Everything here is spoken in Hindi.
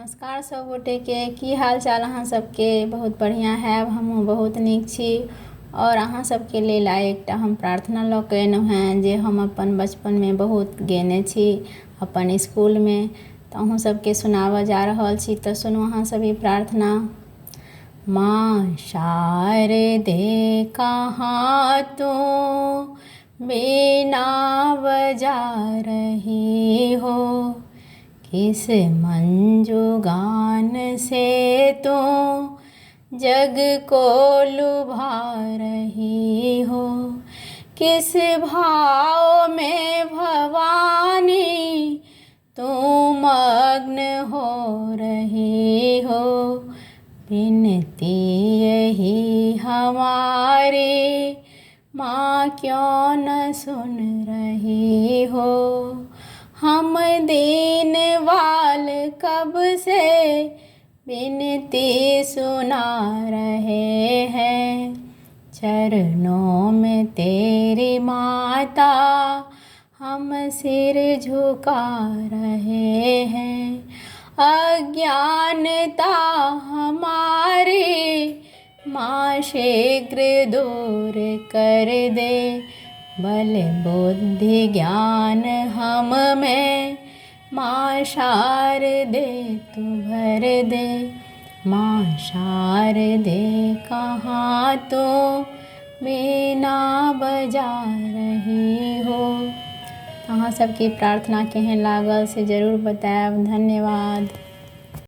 नमस्कार सब गोटे के की हाल चाल अहाँ सबके। बहुत बढ़िया है, हमहूँ बहुत नीक छी। और अहाँ सबके लेल आइ एकटा हम प्रार्थना लऽ कऽ एलहुँ हैं जे हम अपन बचपनमे बहुत गेने छी अपन इसकुलमे, तऽ अहूँ सबके सुनाबऽ जा रहल छी। तऽ सुनू अहाँ सब ई प्रार्थना। माँ शारदे कहाँ तू बीना बजा रही हो, किस मंजू गान से तो जग को लुभा रही हो, किस भाव में भवानी तू मग्न हो रही हो। विनती यही हमारी माँ क्यों न सुन रही हो, हम दीन वाल कब से विनती सुना रहे हैं। चरणों में तेरी माता हम सिर झुका रहे हैं। अज्ञानता हमारी माँ शीघ्र दूर कर दे, बल बुद्धि ज्ञान हम में माँ शारदे तू भर दे। माँ शारदे कहाँ तो बीना बजा रही हो। अहाँ सबके प्रार्थना केहन लागल से जरूर बताएब। धन्यवाद।